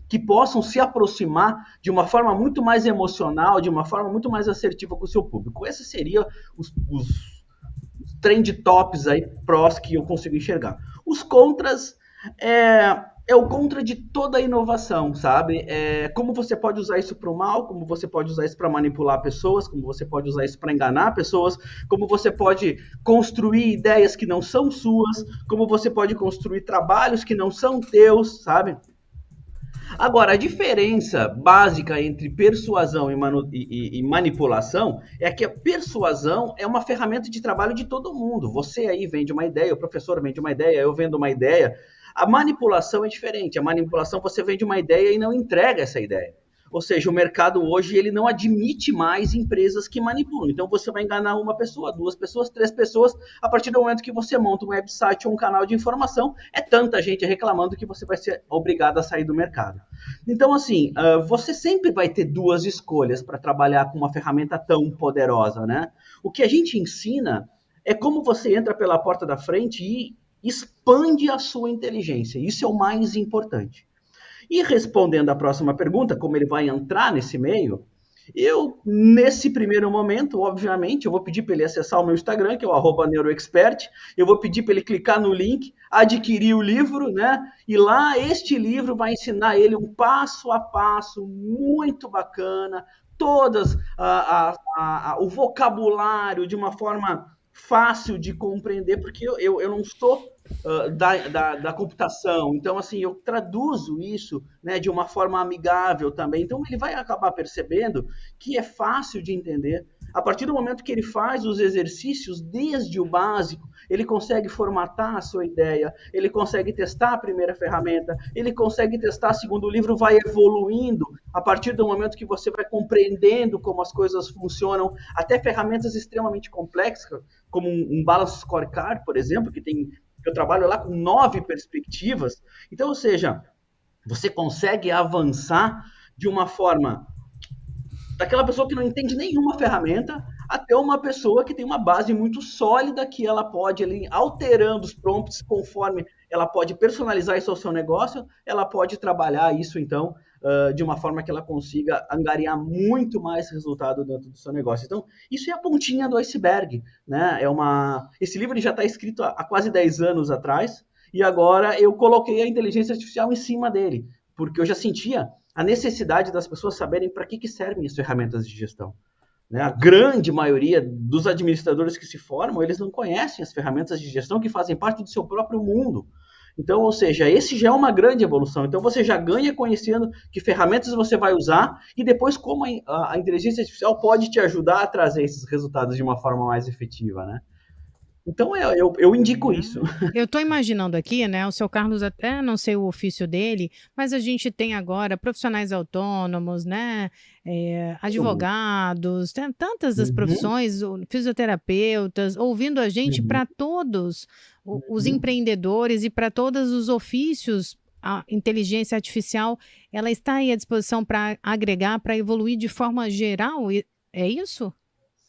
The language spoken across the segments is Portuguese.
que possam se aproximar de uma forma muito mais emocional, de uma forma muito mais assertiva com o seu público. Esses seriam os trend tops aí, prós que eu consigo enxergar. Os contras é o contra de toda a inovação, sabe? Como você pode usar isso para o mal, como você pode usar isso para manipular pessoas, como você pode usar isso para enganar pessoas, como você pode construir ideias que não são suas, como você pode construir trabalhos que não são teus, sabe? Agora, a diferença básica entre persuasão e manipulação é que a persuasão é uma ferramenta de trabalho de todo mundo. Você aí vende uma ideia, o professor vende uma ideia, eu vendo uma ideia. A manipulação é diferente. A manipulação, você vende uma ideia e não entrega essa ideia. Ou seja, o mercado hoje ele não admite mais empresas que manipulam. Então você vai enganar uma pessoa, duas pessoas, três pessoas. A partir do momento que você monta um website ou um canal de informação, é tanta gente reclamando que você vai ser obrigado a sair do mercado. Então, assim, você sempre vai ter duas escolhas para trabalhar com uma ferramenta tão poderosa, né? O que a gente ensina é como você entra pela porta da frente e expande a sua inteligência. Isso é o mais importante. E respondendo à próxima pergunta, como ele vai entrar nesse meio, eu, nesse primeiro momento, obviamente, eu vou pedir para ele acessar o meu Instagram, que é o @neuroexpert, eu vou pedir para ele clicar no link, adquirir o livro, né? E lá, este livro vai ensinar ele um passo a passo muito bacana, todas o vocabulário de uma forma fácil de compreender, porque eu não sou da computação. Então, assim, eu traduzo isso, né, de uma forma amigável também. Então, ele vai acabar percebendo que é fácil de entender. A partir do momento que ele faz os exercícios desde o básico, ele consegue formatar a sua ideia, ele consegue testar a primeira ferramenta, ele consegue testar a segunda. O livro vai evoluindo a partir do momento que você vai compreendendo como as coisas funcionam, até ferramentas extremamente complexas, como um Balance Scorecard, por exemplo, que tem eu trabalho lá com 9 perspectivas. Então, ou seja, você consegue avançar de uma forma daquela pessoa que não entende nenhuma ferramenta até uma pessoa que tem uma base muito sólida que ela pode, ali, alterando os prompts conforme ela pode personalizar isso ao seu negócio, ela pode trabalhar isso, então, de uma forma que ela consiga angariar muito mais resultado dentro do seu negócio. Então, isso é a pontinha do iceberg, né? Esse livro ele já está escrito há quase 10 anos atrás, e agora eu coloquei a inteligência artificial em cima dele, porque eu já sentia a necessidade das pessoas saberem para que servem as ferramentas de gestão. Né? A grande maioria dos administradores que se formam, eles não conhecem as ferramentas de gestão que fazem parte do seu próprio mundo. Então, ou seja, esse já é uma grande evolução. Então, você já ganha conhecendo que ferramentas você vai usar e depois como a inteligência artificial pode te ajudar a trazer esses resultados de uma forma mais efetiva, né? Então, eu indico isso. Eu estou imaginando aqui, né? O seu Carlos, até não sei o ofício dele, mas a gente tem agora profissionais autônomos, né? Advogados, tem tantas as Uhum, profissões, fisioterapeutas, ouvindo a gente uhum, para todos os uhum. empreendedores e para todos os ofícios. A inteligência artificial, ela está aí à disposição para agregar, para evoluir de forma geral. É isso?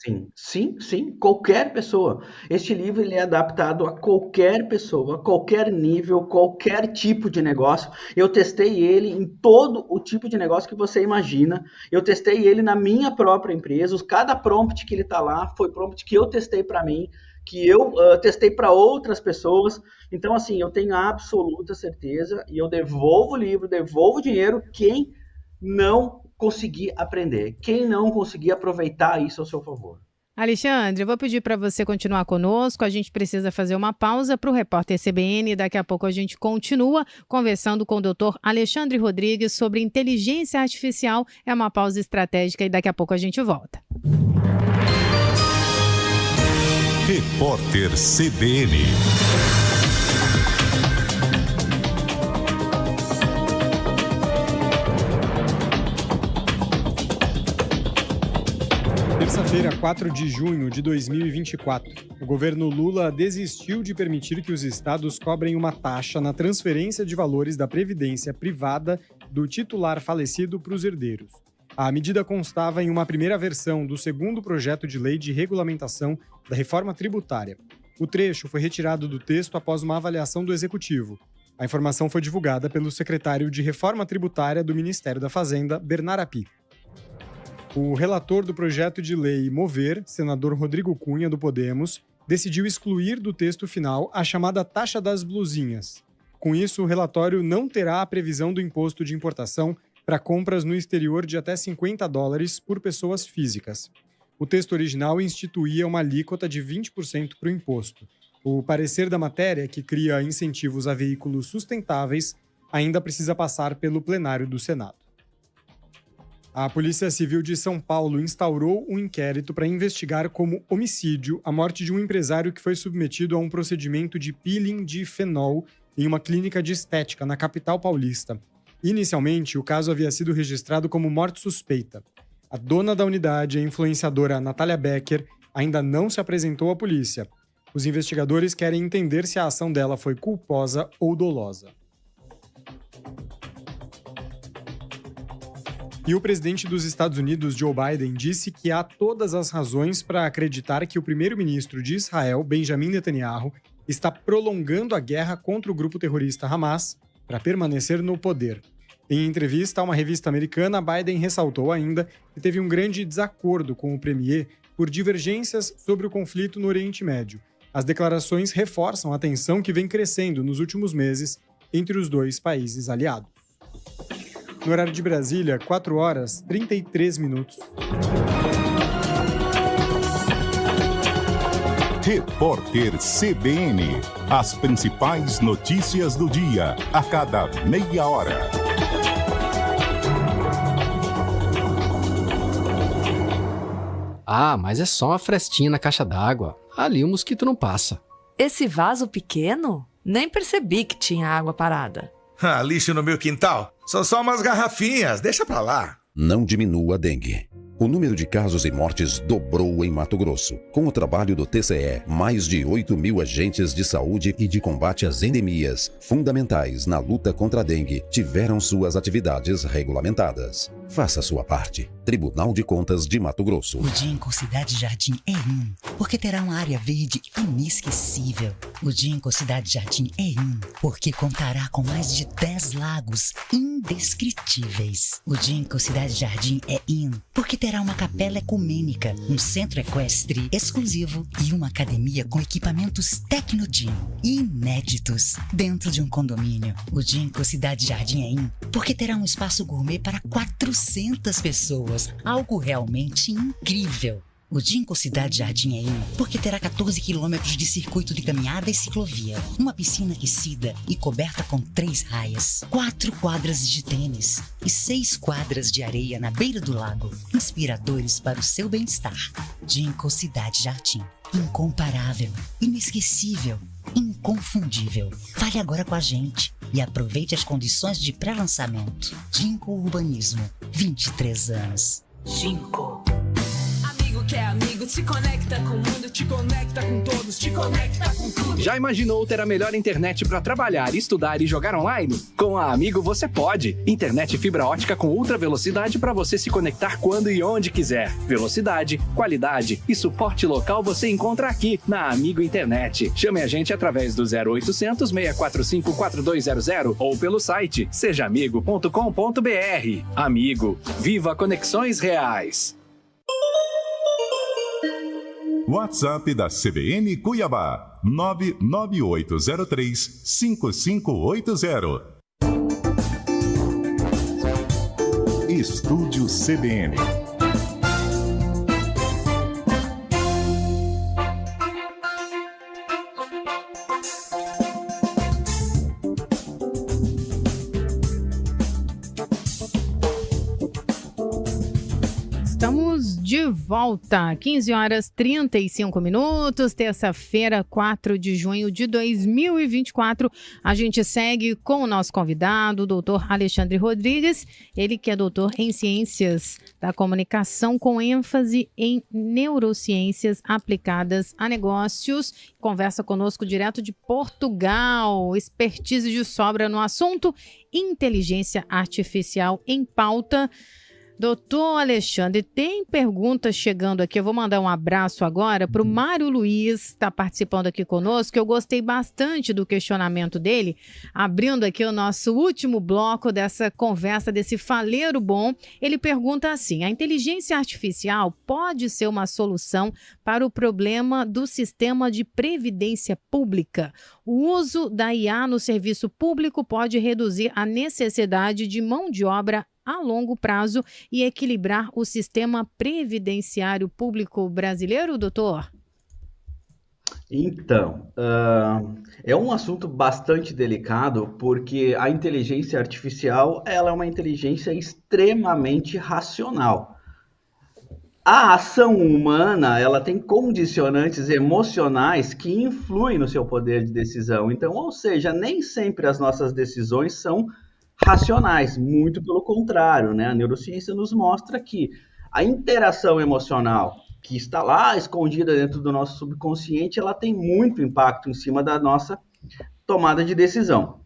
Sim, sim, sim, qualquer pessoa. Este livro ele é adaptado a qualquer pessoa, a qualquer nível, qualquer tipo de negócio. Eu testei ele em todo o tipo de negócio que você imagina. Eu testei ele na minha própria empresa. Cada prompt que ele está lá foi prompt que eu testei para mim, que eu testei para outras pessoas. Então, assim, eu tenho a absoluta certeza e eu devolvo o livro, devolvo o dinheiro quem não conseguir aprender, quem não conseguir aproveitar isso ao seu favor. Alexandre, eu vou pedir para você continuar conosco. A gente precisa fazer uma pausa para o repórter CBN. Daqui a pouco a gente continua conversando com o doutor Alexandre Rodrigues sobre inteligência artificial. É uma pausa estratégica e daqui a pouco a gente volta. Repórter CBN. Terça-feira, 4 de junho de 2024, o governo Lula desistiu de permitir que os estados cobrem uma taxa na transferência de valores da previdência privada do titular falecido para os herdeiros. A medida constava em uma primeira versão do segundo projeto de lei de regulamentação da reforma tributária. O trecho foi retirado do texto após uma avaliação do executivo. A informação foi divulgada pelo secretário de Reforma Tributária do Ministério da Fazenda, Bernard Api. O relator do projeto de lei Mover, senador Rodrigo Cunha, do Podemos, decidiu excluir do texto final a chamada taxa das blusinhas. Com isso, o relatório não terá a previsão do imposto de importação para compras no exterior de até $50 por pessoas físicas. O texto original instituía uma alíquota de 20% para o imposto. O parecer da matéria, que cria incentivos a veículos sustentáveis, ainda precisa passar pelo plenário do Senado. A Polícia Civil de São Paulo instaurou um inquérito para investigar como homicídio a morte de um empresário que foi submetido a um procedimento de peeling de fenol em uma clínica de estética na capital paulista. Inicialmente, o caso havia sido registrado como morte suspeita. A dona da unidade, a influenciadora Natália Becker, ainda não se apresentou à polícia. Os investigadores querem entender se a ação dela foi culposa ou dolosa. E o presidente dos Estados Unidos, Joe Biden, disse que há todas as razões para acreditar que o primeiro-ministro de Israel, Benjamin Netanyahu, está prolongando a guerra contra o grupo terrorista Hamas para permanecer no poder. Em entrevista a uma revista americana, Biden ressaltou ainda que teve um grande desacordo com o premier por divergências sobre o conflito no Oriente Médio. As declarações reforçam a tensão que vem crescendo nos últimos meses entre os dois países aliados. No horário de Brasília, 4h33. Repórter CBN. As principais notícias do dia, a cada meia hora. Ah, mas é só uma frestinha na caixa d'água. Ali o mosquito não passa. Esse vaso pequeno? Nem percebi que tinha água parada. Lixo no meu quintal? São só umas garrafinhas, deixa pra lá. Não diminua a dengue. O número de casos e mortes dobrou em Mato Grosso. Com o trabalho do TCE, mais de 8.000 agentes de saúde e de combate às endemias, fundamentais na luta contra a dengue, tiveram suas atividades regulamentadas. Faça sua parte. Tribunal de Contas de Mato Grosso. O Ginkgo Cidade Jardim é porque terá uma área verde inesquecível. O Ginkgo Cidade Jardim é porque contará com mais de 10 lagos indescritíveis. O Ginkgo Cidade Jardim é porque terá uma capela ecumênica, um centro equestre exclusivo e uma academia com equipamentos Tecnogym inéditos dentro de um condomínio. O Ginkgo Cidade Jardim é porque terá um espaço gourmet para 400 pessoas, algo realmente incrível. O Ginkgo Cidade Jardim é porque terá 14 quilômetros de circuito de caminhada e ciclovia, uma piscina aquecida e coberta com 3 raias, 4 quadras de tênis e 6 quadras de areia na beira do lago, inspiradores para o seu bem-estar. Ginkgo Cidade Jardim. Incomparável, inesquecível, inconfundível. Fale agora com a gente e aproveite as condições de pré-lançamento. Ginkgo Urbanismo, 23 anos. Ginkgo. Que é amigo, te conecta com o mundo, te conecta com todos, te conecta com tudo. Já imaginou ter a melhor internet para trabalhar, estudar e jogar online? Com a Amigo você pode. Internet fibra ótica com ultra velocidade para você se conectar quando e onde quiser. Velocidade, qualidade e suporte local você encontra aqui na Amigo Internet. Chame a gente através do 0800 645 4200 ou pelo site sejaamigo.com.br. Amigo, viva conexões reais. WhatsApp da CBN Cuiabá, 99803-5580. Estúdio CBN. Estamos de volta, 15h35, terça-feira, 4 de junho de 2024. A gente segue com o nosso convidado, o doutor Alexandre Rodrigues, ele que é doutor em Ciências da Comunicação, com ênfase em neurociências aplicadas a negócios. Conversa conosco direto de Portugal, expertise de sobra no assunto, inteligência artificial em pauta. Doutor Alexandre, tem perguntas chegando aqui. Eu vou mandar um abraço agora para o Mário Luiz, está participando aqui conosco. Eu gostei bastante do questionamento dele, abrindo aqui o nosso último bloco dessa conversa, desse faleiro bom. Ele pergunta assim: a inteligência artificial pode ser uma solução para o problema do sistema de previdência pública? O uso da IA no serviço público pode reduzir a necessidade de mão de obra a longo prazo e equilibrar o sistema previdenciário público brasileiro, doutor? Então, é um assunto bastante delicado, porque a inteligência artificial, ela é uma inteligência extremamente racional. A ação humana, ela tem condicionantes emocionais que influem no seu poder de decisão. Então, ou seja, nem sempre as nossas decisões são racionais, muito pelo contrário, né? A neurociência nos mostra que a interação emocional que está lá escondida dentro do nosso subconsciente, ela tem muito impacto em cima da nossa tomada de decisão.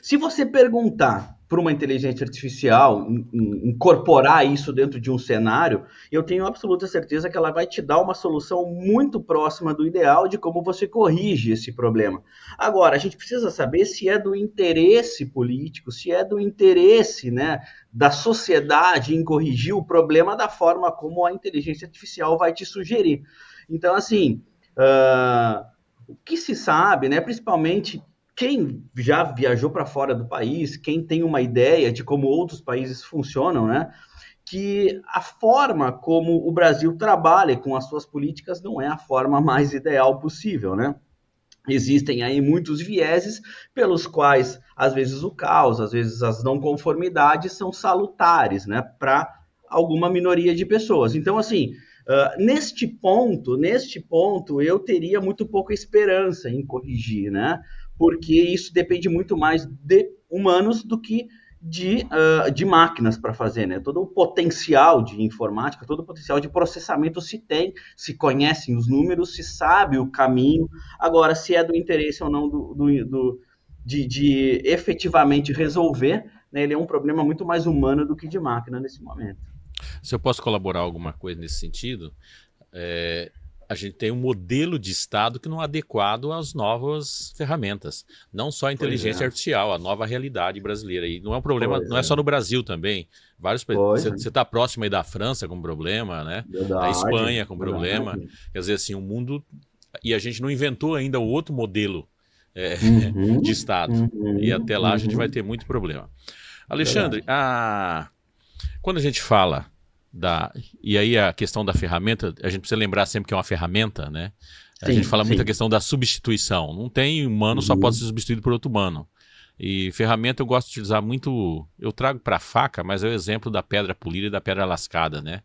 Se você perguntar para uma inteligência artificial incorporar isso dentro de um cenário, eu tenho absoluta certeza que ela vai te dar uma solução muito próxima do ideal de como você corrige esse problema. Agora, a gente precisa saber se é do interesse político, se é do interesse, né, da sociedade em corrigir o problema da forma como a inteligência artificial vai te sugerir. Então, assim, o que se sabe, né, principalmente quem já viajou para fora do país, quem tem uma ideia de como outros países funcionam, né? Que a forma como o Brasil trabalha com as suas políticas não é a forma mais ideal possível, né? Existem aí muitos vieses pelos quais, às vezes, o caos, às vezes as não conformidades são salutares, né? Para alguma minoria de pessoas. Então, assim, neste ponto, eu teria muito pouca esperança em corrigir, né? Porque isso depende muito mais de humanos do que de máquinas para fazer, né? Todo o potencial de informática, todo o potencial de processamento se tem, se conhecem os números, se sabe o caminho. Agora, se é do interesse ou não de efetivamente resolver, né? Ele é um problema muito mais humano do que de máquina nesse momento. Se eu posso colaborar alguma coisa nesse sentido, a gente tem um modelo de Estado que não é adequado às novas ferramentas. Não só a inteligência artificial, a nova realidade brasileira. E não é um problema, não é só no Brasil também. Vários países. Você está próximo aí da França com problema, né? Da Espanha com problema. Quer dizer, assim, o mundo... E a gente não inventou ainda o outro modelo de Estado. E até lá a gente vai ter muito problema. Alexandre, quando a gente fala... E aí a questão da ferramenta, a gente precisa lembrar sempre que é uma ferramenta, né? A gente fala muito a questão da substituição. Não tem humano, só pode ser substituído por outro humano. E ferramenta eu gosto de utilizar muito, eu trago para a faca, mas é o exemplo da pedra polida e da pedra lascada, né?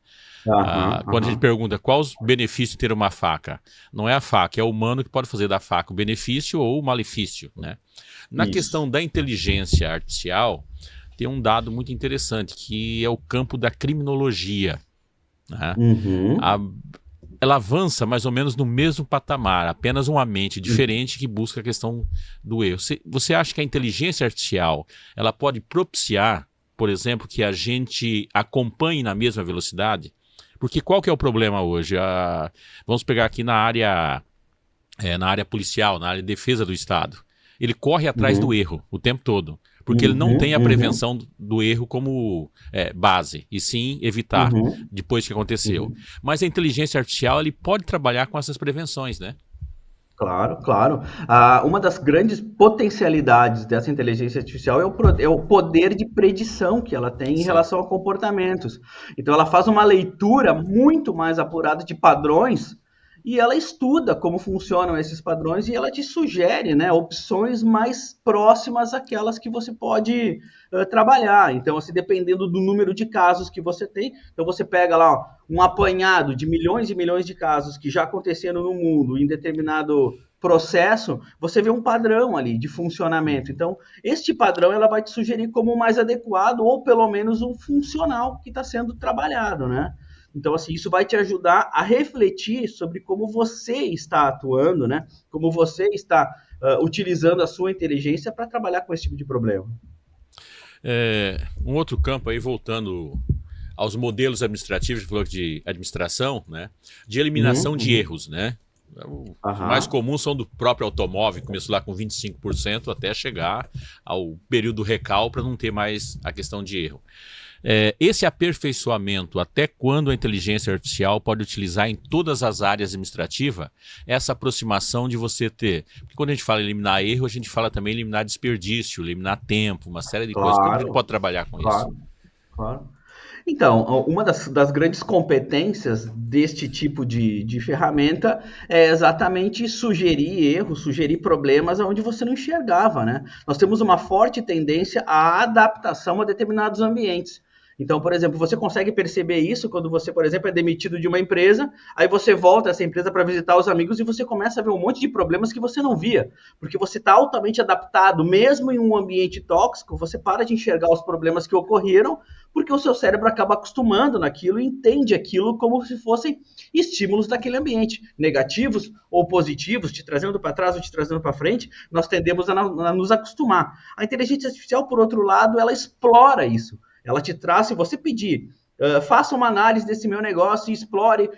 Quando a gente pergunta qual os benefícios de ter uma faca, não é a faca, é o humano que pode fazer da faca o benefício ou o malefício, né? Na questão da inteligência artificial, tem um dado muito interessante, que é o campo da criminologia, né? Ela avança mais ou menos no mesmo patamar, apenas uma mente diferente que busca a questão do erro. Você acha que a inteligência artificial ela pode propiciar, por exemplo, que a gente acompanhe na mesma velocidade? Porque qual que é o problema hoje? Vamos pegar aqui na área policial, na área de defesa do Estado. Ele corre atrás do erro o tempo todo. Porque ele não tem a prevenção do erro como base, e sim evitar depois que aconteceu. Mas a inteligência artificial ele pode trabalhar com essas prevenções, né? Claro, claro. Uma das grandes potencialidades dessa inteligência artificial é o poder de predição que ela tem em relação a comportamentos. Então ela faz uma leitura muito mais apurada de padrões e ela estuda como funcionam esses padrões e ela te sugere, né, opções mais próximas àquelas que você pode trabalhar. Então, assim, dependendo do número de casos que você tem, então você pega lá um apanhado de milhões e milhões de casos que já aconteceram no mundo em determinado processo, você vê um padrão ali de funcionamento. Então, este padrão ela vai te sugerir como o mais adequado ou pelo menos o funcional que está sendo trabalhado, né? Então, assim, isso vai te ajudar a refletir sobre como você está atuando, né? Como você está utilizando a sua inteligência para trabalhar com esse tipo de problema. Um outro campo aí, voltando aos modelos administrativos, falou de administração, né? De eliminação de erros, né? Os mais comuns são do próprio automóvel, começou lá com 25% até chegar ao período recal para não ter mais a questão de erro. Esse aperfeiçoamento, até quando a inteligência artificial pode utilizar em todas as áreas administrativas, essa aproximação de você ter... Porque quando a gente fala em eliminar erro, a gente fala também em eliminar desperdício, eliminar tempo, uma série de coisas. Como a gente pode trabalhar com isso? Claro. Então, uma das grandes competências deste tipo de ferramenta é exatamente sugerir erros, sugerir problemas onde você não enxergava, né? Nós temos uma forte tendência à adaptação a determinados ambientes. Então, por exemplo, você consegue perceber isso quando você, por exemplo, é demitido de uma empresa, aí você volta a essa empresa para visitar os amigos e você começa a ver um monte de problemas que você não via, porque você está altamente adaptado, mesmo em um ambiente tóxico, você para de enxergar os problemas que ocorreram, porque o seu cérebro acaba acostumando naquilo e entende aquilo como se fossem estímulos daquele ambiente, negativos ou positivos, te trazendo para trás ou te trazendo para frente, nós tendemos a nos acostumar. A inteligência artificial, por outro lado, ela explora isso. Ela te traz, se você pedir, faça uma análise desse meu negócio e explore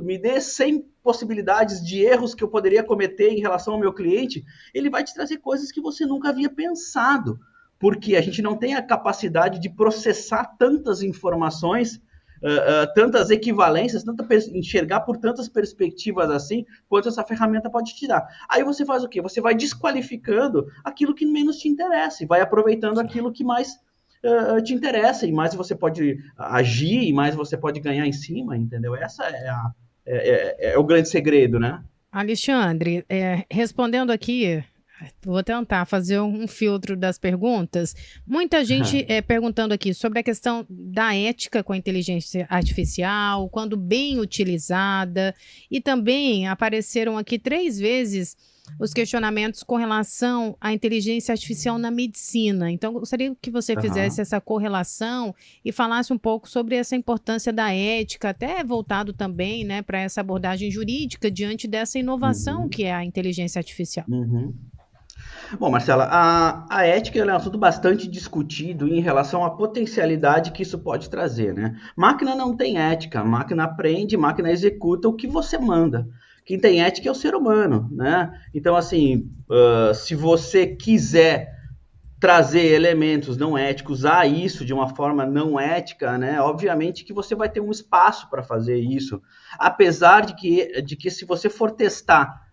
me dê 100 possibilidades de erros que eu poderia cometer em relação ao meu cliente, ele vai te trazer coisas que você nunca havia pensado, porque a gente não tem a capacidade de processar tantas informações, tantas equivalências, enxergar por tantas perspectivas assim, quanto essa ferramenta pode te dar. Aí você faz o quê? Você vai desqualificando aquilo que menos te interessa, e vai aproveitando aquilo que mais te interessa, e mais você pode agir, e mais você pode ganhar em cima, entendeu? Essa é o grande segredo, né? Alexandre, respondendo aqui, vou tentar fazer um filtro das perguntas. Muita gente perguntando aqui sobre a questão da ética com a inteligência artificial, quando bem utilizada, e também apareceram aqui 3 vezes os questionamentos com relação à inteligência artificial na medicina. Então, gostaria que você fizesse essa correlação e falasse um pouco sobre essa importância da ética, até voltado também, né, para essa abordagem jurídica diante dessa inovação que é a inteligência artificial. Bom, Marcela, a ética é um assunto bastante discutido em relação à potencialidade que isso pode trazer, né? Máquina não tem ética, máquina aprende, máquina executa o que você manda. Quem tem ética é o ser humano, né? Então, assim, se você quiser trazer elementos não éticos a isso de uma forma não ética, né? Obviamente que você vai ter um espaço para fazer isso. Apesar de que se você for testar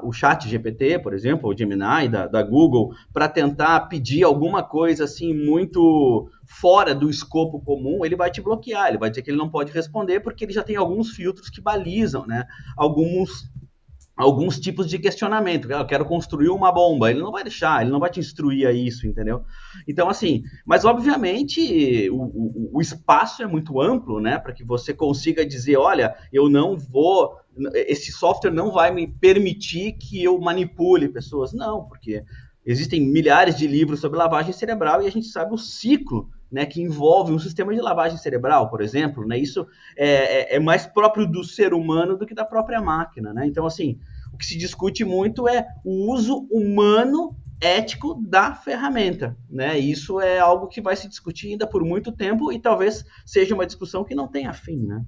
o chat GPT, por exemplo, o Gemini da Google, para tentar pedir alguma coisa assim muito fora do escopo comum, ele vai te bloquear, ele vai dizer que ele não pode responder porque ele já tem alguns filtros que balizam, né, alguns tipos de questionamento. Eu quero construir uma bomba, ele não vai deixar, ele não vai te instruir a isso, entendeu? Então, assim, mas obviamente o espaço é muito amplo, né, para que você consiga dizer, olha, esse software não vai me permitir que eu manipule pessoas. Não, porque existem milhares de livros sobre lavagem cerebral e a gente sabe o ciclo, né, que envolve um sistema de lavagem cerebral, por exemplo, né? Isso é mais próprio do ser humano do que da própria máquina, né? Então, assim, o que se discute muito é o uso humano ético da ferramenta, né? Isso é algo que vai se discutir ainda por muito tempo e talvez seja uma discussão que não tenha fim, né?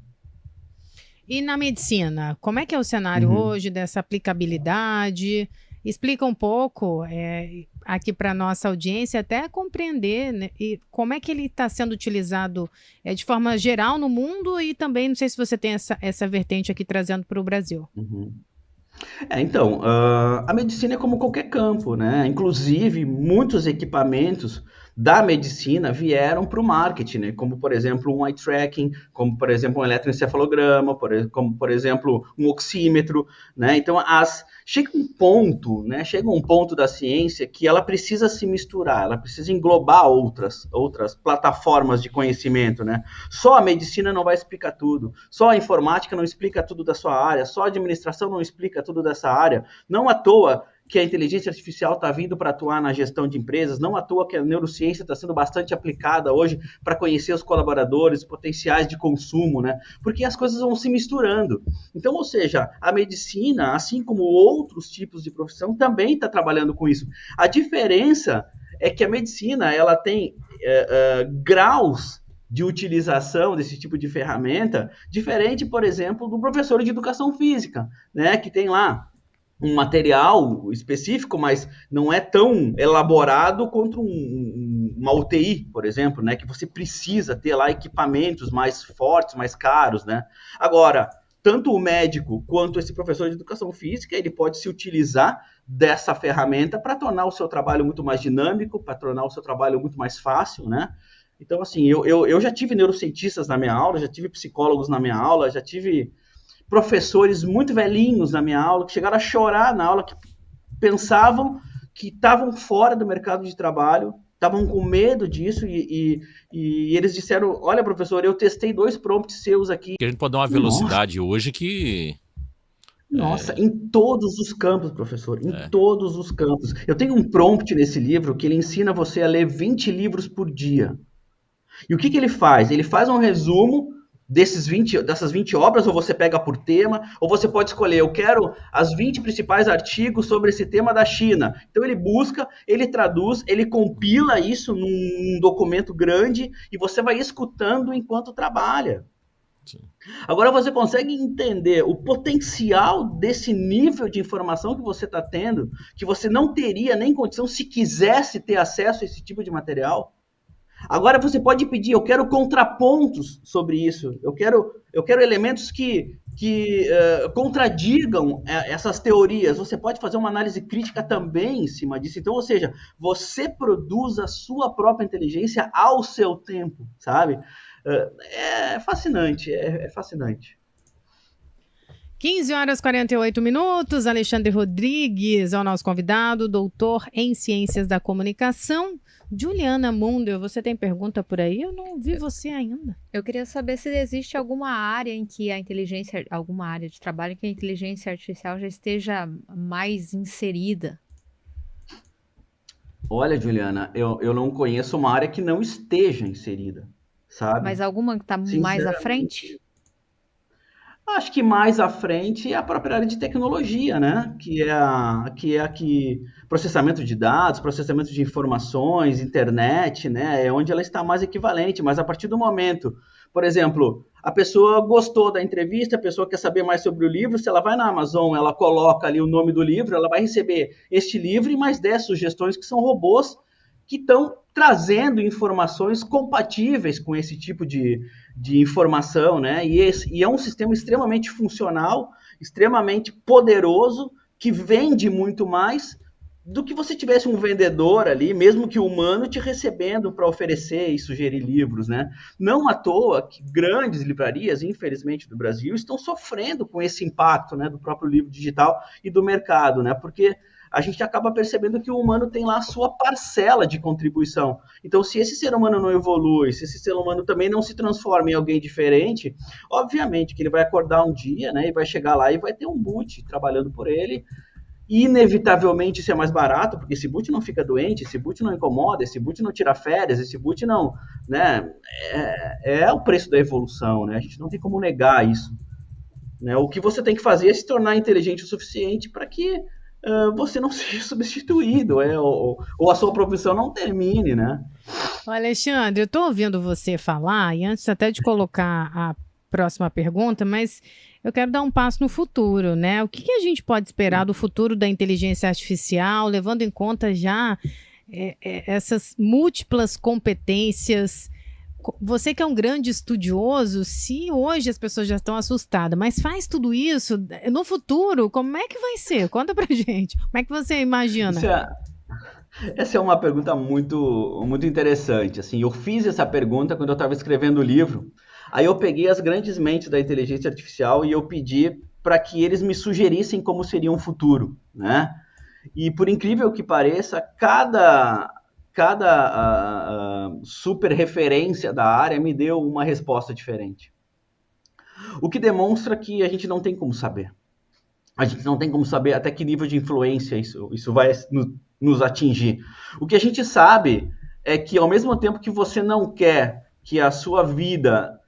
E na medicina, como é que é o cenário hoje dessa aplicabilidade? Explica um pouco aqui para a nossa audiência, até compreender, né, e como é que ele está sendo utilizado de forma geral no mundo e também, não sei se você tem essa vertente aqui trazendo para o Brasil. Então, a medicina é como qualquer campo, né? Inclusive, muitos equipamentos da medicina vieram para o marketing, né? Como, por exemplo, um eye tracking, como, por exemplo, um eletroencefalograma, como, por exemplo, um oxímetro, né? Então, chega um ponto da ciência que ela precisa se misturar, ela precisa englobar outras plataformas de conhecimento, né? Só a medicina não vai explicar tudo, só a informática não explica tudo da sua área, só a administração não explica tudo dessa área. Não à toa que a inteligência artificial está vindo para atuar na gestão de empresas, não à toa que a neurociência está sendo bastante aplicada hoje para conhecer os colaboradores, potenciais de consumo, né? Porque as coisas vão se misturando. Então, ou seja, a medicina, assim como outros tipos de profissão, também está trabalhando com isso. A diferença é que a medicina, ela tem graus de utilização desse tipo de ferramenta, diferente, por exemplo, do professor de educação física, né, que tem lá um material específico, mas não é tão elaborado quanto uma UTI, por exemplo, né, que você precisa ter lá equipamentos mais fortes, mais caros, né. Agora, tanto o médico quanto esse professor de educação física, ele pode se utilizar dessa ferramenta para tornar o seu trabalho muito mais dinâmico, para tornar o seu trabalho muito mais fácil, né. Então, assim, eu já tive neurocientistas na minha aula, já tive psicólogos na minha aula, já tive professores muito velhinhos na minha aula, que chegaram a chorar na aula, que pensavam que estavam fora do mercado de trabalho, estavam com medo disso, e eles disseram, olha, professor, eu testei 2 prompts seus aqui. A gente pode dar uma velocidade hoje que... Nossa, em todos os campos, professor, em todos os campos. Eu tenho um prompt nesse livro que ele ensina você a ler 20 livros por dia. E o que ele faz? Ele faz um resumo dessas 20 obras, ou você pega por tema, ou você pode escolher, eu quero as 20 principais artigos sobre esse tema da China. Então ele busca, ele traduz, ele compila isso num documento grande, e você vai escutando enquanto trabalha. Sim. Agora você consegue entender o potencial desse nível de informação que você está tendo, que você não teria nem condição se quisesse ter acesso a esse tipo de material? Agora você pode pedir, eu quero contrapontos sobre isso, eu quero elementos que contradigam essas teorias. Você pode fazer uma análise crítica também em cima disso. Então, ou seja, você produz a sua própria inteligência ao seu tempo, sabe? É fascinante, é fascinante. 15h48, Alexandre Rodrigues é o nosso convidado, doutor em Ciências da Comunicação. Juliana Munder, você tem pergunta por aí? Eu não vi você ainda. Eu queria saber se existe alguma área em que alguma área de trabalho em que a inteligência artificial já esteja mais inserida. Olha, Juliana, eu não conheço uma área que não esteja inserida, sabe? Mas alguma que está mais à frente? Acho que mais à frente é a própria área de tecnologia, né? Que é processamento de dados, processamento de informações, internet, né? É onde ela está mais equivalente. Mas a partir do momento, por exemplo, a pessoa gostou da entrevista, a pessoa quer saber mais sobre o livro, se ela vai na Amazon, ela coloca ali o nome do livro, ela vai receber este livro e mais 10 sugestões que são robôs que estão trazendo informações compatíveis com esse tipo de informação, né? E é um sistema extremamente funcional, extremamente poderoso, que vende muito mais do que você tivesse um vendedor ali, mesmo que humano, te recebendo para oferecer e sugerir livros, né? Não à toa que grandes livrarias, infelizmente, do Brasil, estão sofrendo com esse impacto, né, do próprio livro digital e do mercado, né? Porque a gente acaba percebendo que o humano tem lá a sua parcela de contribuição. Então, se esse ser humano não evolui, se esse ser humano também não se transforma em alguém diferente, obviamente que ele vai acordar um dia, né, e vai chegar lá e vai ter um boot trabalhando por ele. Inevitavelmente isso é mais barato, porque esse boot não fica doente, esse boot não incomoda, esse boot não tira férias, esse boot não... né, é o preço da evolução, né? A gente não tem como negar isso, né? O que você tem que fazer é se tornar inteligente o suficiente para que você não seja substituído, ou a sua profissão não termine, né? Alexandre, eu estou ouvindo você falar, e antes até de colocar a próxima pergunta, mas eu quero dar um passo no futuro, né? O que a gente pode esperar do futuro da inteligência artificial, levando em conta já essas múltiplas competências? Você que é um grande estudioso, se hoje as pessoas já estão assustadas, mas faz tudo isso, no futuro, como é que vai ser? Conta pra gente. Como é que você imagina? Essa é uma pergunta muito, muito interessante. Assim, eu fiz essa pergunta quando eu estava escrevendo o livro. Aí eu peguei as grandes mentes da inteligência artificial e eu pedi para que eles me sugerissem como seria um futuro, né? E por incrível que pareça, cada super referência da área me deu uma resposta diferente. O que demonstra que a gente não tem como saber. A gente não tem como saber até que nível de influência isso vai nos atingir. O que a gente sabe é que ao mesmo tempo que você não quer que a sua vida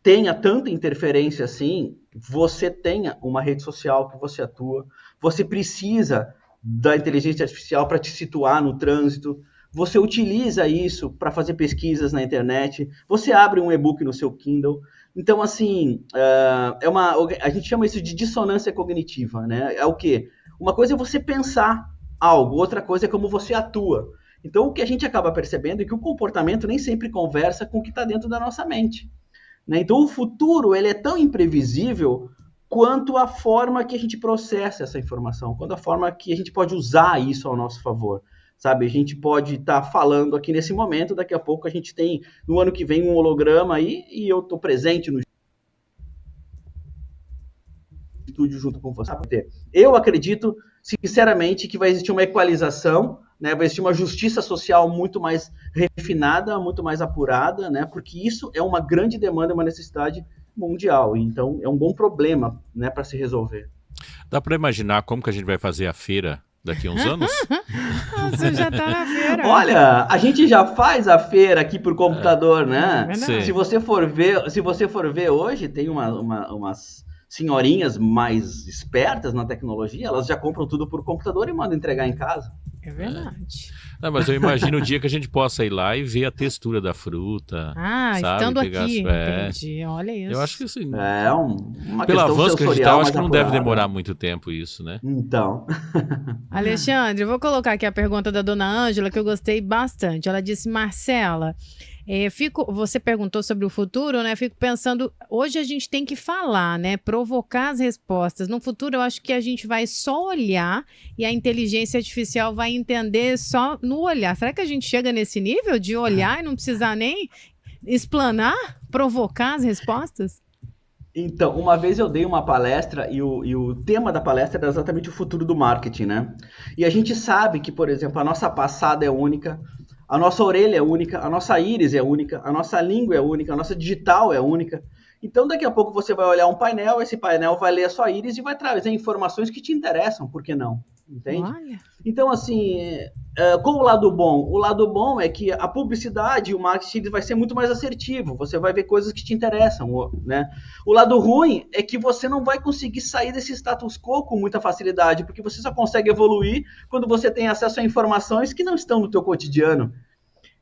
tenha tanta interferência assim, você tenha uma rede social que você atua, você precisa da inteligência artificial para te situar no trânsito, você utiliza isso para fazer pesquisas na internet, você abre um e-book no seu Kindle. Então, assim, a gente chama isso de dissonância cognitiva, né? É o quê? Uma coisa é você pensar algo, outra coisa é como você atua. Então, o que a gente acaba percebendo é que o comportamento nem sempre conversa com o que está dentro da nossa mente, né? Então, o futuro ele é tão imprevisível quanto a forma que a gente processa essa informação, quanto a forma que a gente pode usar isso ao nosso favor, sabe? A gente pode estar falando aqui nesse momento, daqui a pouco a gente tem, no ano que vem, um holograma aí, e eu estou presente no estúdio junto com você. Eu acredito, sinceramente, que vai existir uma equalização, né? Vai existir uma justiça social muito mais refinada, muito mais apurada, né? Porque isso é uma grande demanda, uma necessidade mundial. Então, é um bom problema, né, para se resolver. Dá para imaginar como que a gente vai fazer a feira daqui a uns anos? Você já tá na feira. Olha, a gente já faz a feira aqui por computador, né? Se você for ver hoje, tem umas senhorinhas mais espertas na tecnologia, elas já compram tudo por computador e mandam entregar em casa. É verdade. Não, mas eu imagino o dia que a gente possa ir lá e ver a textura da fruta. Sabe? Estando aqui, entendi. Olha isso. Eu acho que assim, uma pelo avanço que a gente tá, eu acho que não deve apurada. demorar muito tempo isso, né? Então. Alexandre, eu vou colocar aqui a pergunta da dona Ângela, que eu gostei bastante. Ela disse, Marcela, você perguntou sobre o futuro, né? Fico pensando, hoje a gente tem que falar, né? Provocar as respostas. No futuro, eu acho que a gente vai só olhar e a inteligência artificial vai entender só no olhar. Será que a gente chega nesse nível de olhar e não precisar nem explanar, provocar as respostas? Então, uma vez eu dei uma palestra e o tema da palestra era exatamente o futuro do marketing, né? E a gente sabe que, por exemplo, a nossa passada é única, a nossa orelha é única, a nossa íris é única, a nossa língua é única, a nossa digital é única. Então, daqui a pouco você vai olhar um painel, esse painel vai ler a sua íris e vai trazer informações que te interessam, por que não? Entende? Olha. Então, assim, qual o lado bom? O lado bom é que a publicidade e o marketing vai ser muito mais assertivo, você vai ver coisas que te interessam, né? O lado ruim é que você não vai conseguir sair desse status quo com muita facilidade, porque você só consegue evoluir quando você tem acesso a informações que não estão no teu cotidiano.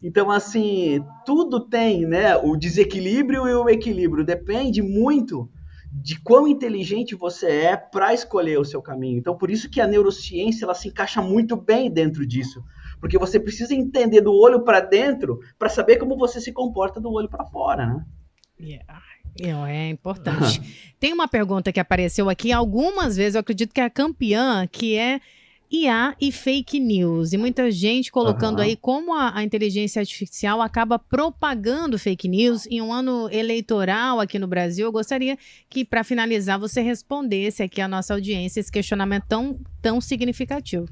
Então, assim, tudo tem, né, o desequilíbrio e o equilíbrio, depende muito de quão inteligente você é para escolher o seu caminho. Então, por isso que a neurociência ela se encaixa muito bem dentro disso, porque você precisa entender do olho para dentro para saber como você se comporta do olho para fora, né? É importante. Tem uma pergunta que apareceu aqui algumas vezes, eu acredito que é a campeã, que é IA e fake news, e muita gente colocando aí como a inteligência artificial acaba propagando fake news em um ano eleitoral aqui no Brasil. Eu gostaria que, para finalizar, você respondesse aqui à nossa audiência esse questionamento tão significativo.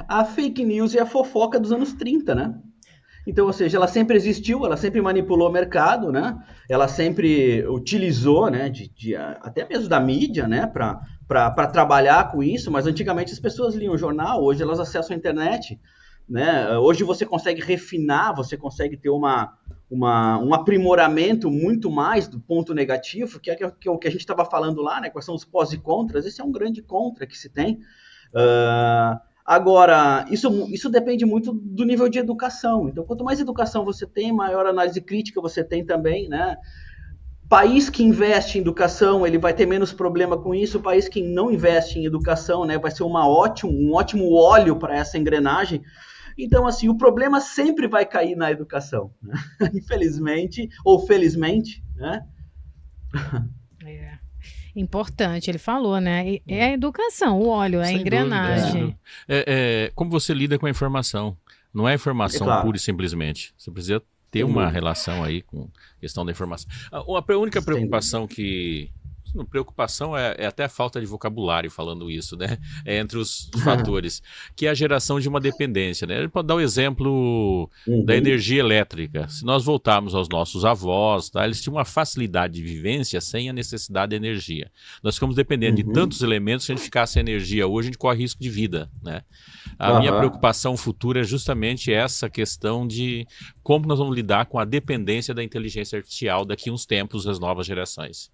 A fake news é a fofoca dos anos 30, né? Então, ou seja, ela sempre existiu, ela sempre manipulou o mercado, né? Ela sempre utilizou, né, até mesmo da mídia, né, para trabalhar com isso, mas antigamente as pessoas liam jornal, hoje elas acessam a internet, né? Hoje você consegue refinar, você consegue ter um aprimoramento muito mais do ponto negativo, que é o que a gente estava falando lá, né? Quais são os pós e contras? Esse é um grande contra que se tem. Agora, isso depende muito do nível de educação. Então, quanto mais educação você tem, maior análise crítica você tem também, né? País que investe em educação, ele vai ter menos problema com isso. O país que não investe em educação, né, vai ser um ótimo óleo para essa engrenagem. Então, assim, o problema sempre vai cair na educação, né? Infelizmente ou felizmente, né? Importante, ele falou, né? É a educação, o óleo, é a engrenagem. Como você lida com a informação. Não é informação pura e simplesmente. Você precisa ter uma relação aí com a questão da informação. A única preocupação preocupação é até a falta de vocabulário falando isso, né? É entre os fatores, que é a geração de uma dependência, né? A gente pode dar o exemplo da energia elétrica. Se nós voltarmos aos nossos avós, tá? Eles tinham uma facilidade de vivência sem a necessidade de energia. Nós ficamos dependendo de tantos elementos, se a gente ficar sem energia hoje, a gente corre risco de vida, né? A minha preocupação futura é justamente essa questão de como nós vamos lidar com a dependência da inteligência artificial daqui a uns tempos, as novas gerações.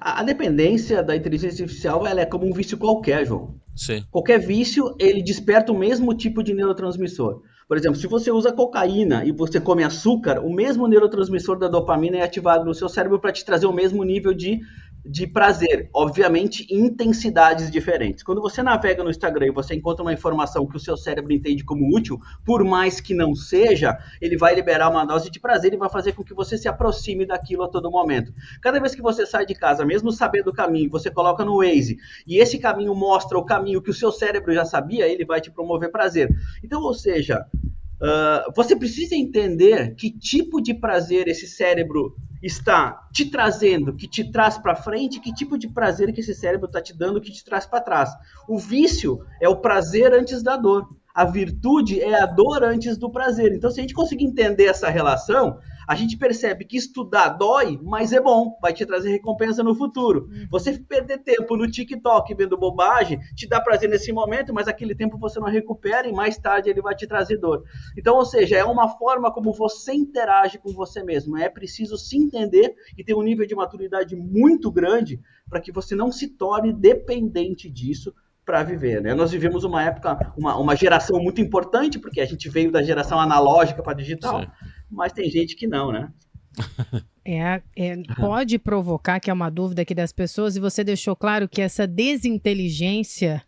A dependência da inteligência artificial ela é como um vício qualquer, João. Sim. Qualquer vício, ele desperta o mesmo tipo de neurotransmissor. Por exemplo, se você usa cocaína e você come açúcar, o mesmo neurotransmissor da dopamina é ativado no seu cérebro para te trazer o mesmo nível de prazer, obviamente em intensidades diferentes. Quando você navega no Instagram e você encontra uma informação que o seu cérebro entende como útil, por mais que não seja, ele vai liberar uma dose de prazer e vai fazer com que você se aproxime daquilo a todo momento. Cada vez que você sai de casa, mesmo sabendo o caminho, você coloca no Waze, e esse caminho mostra o caminho que o seu cérebro já sabia, ele vai te promover prazer. Então, ou seja, você precisa entender que tipo de prazer esse cérebro está te trazendo, que te traz para frente, que tipo de prazer que esse cérebro está te dando, que te traz para trás. O vício é o prazer antes da dor. A virtude é a dor antes do prazer. Então, se a gente conseguir entender essa relação, a gente percebe que estudar dói, mas é bom, vai te trazer recompensa no futuro. Você perder tempo no TikTok vendo bobagem, te dá prazer nesse momento, mas aquele tempo você não recupera e mais tarde ele vai te trazer dor. Então, ou seja, é uma forma como você interage com você mesmo. É preciso se entender e ter um nível de maturidade muito grande para que você não se torne dependente disso para viver, né? Nós vivemos uma época, uma geração muito importante, porque a gente veio da geração analógica para digital, sim, mas tem gente que não, né? Pode provocar, que é uma dúvida aqui das pessoas, e você deixou claro que essa desinteligência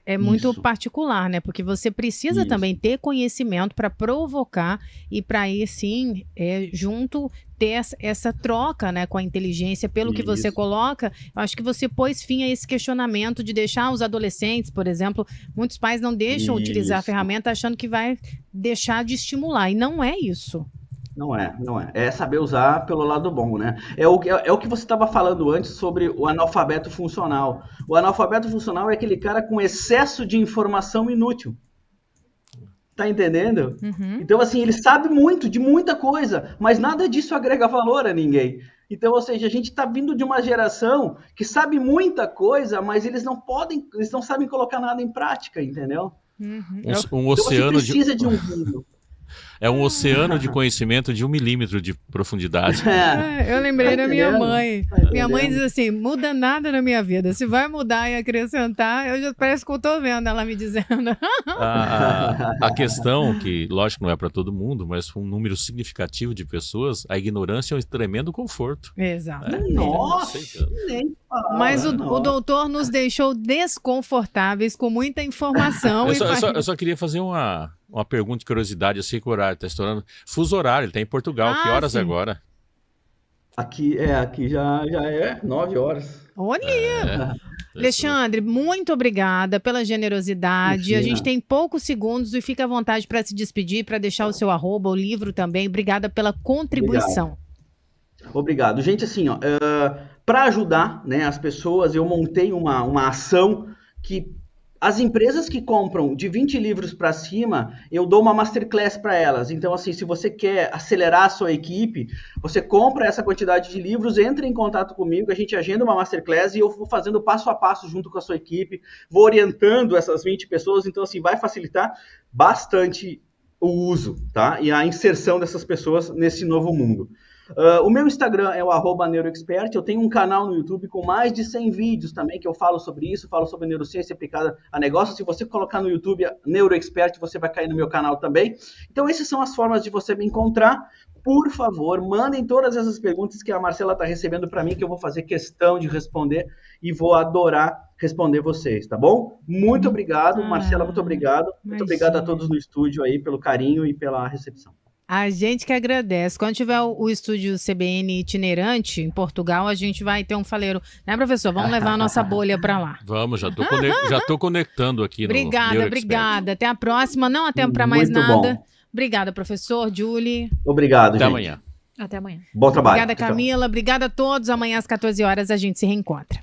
é muito particular, né? Porque você precisa também ter conhecimento para provocar e para aí sim, junto ter essa troca, né, com a inteligência, pelo que você coloca. Eu acho que você pôs fim a esse questionamento de deixar os adolescentes, por exemplo, muitos pais não deixam utilizar a ferramenta achando que vai deixar de estimular, e não é isso. Não é. É saber usar pelo lado bom, né? É o que você estava falando antes sobre o analfabeto funcional. O analfabeto funcional é aquele cara com excesso de informação inútil. Tá entendendo? Então, assim, ele sabe muito de muita coisa, mas nada disso agrega valor a ninguém. Então, ou seja, a gente está vindo de uma geração que sabe muita coisa, mas eles não sabem colocar nada em prática, entendeu? Um oceano você precisa de um mundo. É um oceano de conhecimento de 1 milímetro de profundidade. Eu lembrei da minha mãe. Minha mãe diz assim, muda nada na minha vida. Se vai mudar e acrescentar, eu já parece que eu estou vendo ela me dizendo. A questão, que lógico não é para todo mundo, mas para um número significativo de pessoas, a ignorância é um tremendo conforto. Exato. Nossa! Mas o doutor nos deixou desconfortáveis com muita informação. Eu só queria fazer uma pergunta de curiosidade. Eu sei que o horário está estourando. Fuso horário, ele está em Portugal. Que horas é agora? Aqui já é 9 horas. Olha! Alexandre, muito obrigada pela generosidade. Imagina. A gente tem poucos segundos e fica à vontade para se despedir, para deixar o seu @, o livro também. Obrigada pela contribuição. Obrigado. Gente, assim, para ajudar, né, as pessoas, eu montei uma ação que as empresas que compram de 20 livros para cima, eu dou uma masterclass para elas. Então, assim, se você quer acelerar a sua equipe, você compra essa quantidade de livros, entra em contato comigo, a gente agenda uma masterclass e eu vou fazendo passo a passo junto com a sua equipe, vou orientando essas 20 pessoas. Então, assim, vai facilitar bastante o uso, tá? E a inserção dessas pessoas nesse novo mundo. O meu Instagram é o @neuroexpert. Eu tenho um canal no YouTube com mais de 100 vídeos também que eu falo sobre isso, falo sobre neurociência aplicada a negócios. Se você colocar no YouTube Neuroexpert, você vai cair no meu canal também. Então, essas são as formas de você me encontrar. Por favor, mandem todas essas perguntas que a Marcela está recebendo para mim, que eu vou fazer questão de responder e vou adorar responder vocês, tá bom? Muito obrigado, Marcela, muito obrigado. Muito obrigado a todos no estúdio aí pelo carinho e pela recepção. A gente que agradece. Quando tiver o estúdio CBN itinerante em Portugal, a gente vai ter um faleiro. Né, professor? Vamos levar a nossa bolha para lá. Vamos, já tô conectando aqui. Obrigada. Até a próxima. Não há tempo para mais nada. Bom. Obrigada, professor, Julie. Obrigado, Até gente. amanhã. Até amanhã. Bom trabalho. Obrigada, Camila. Obrigada a todos. Amanhã às 14 horas a gente se reencontra.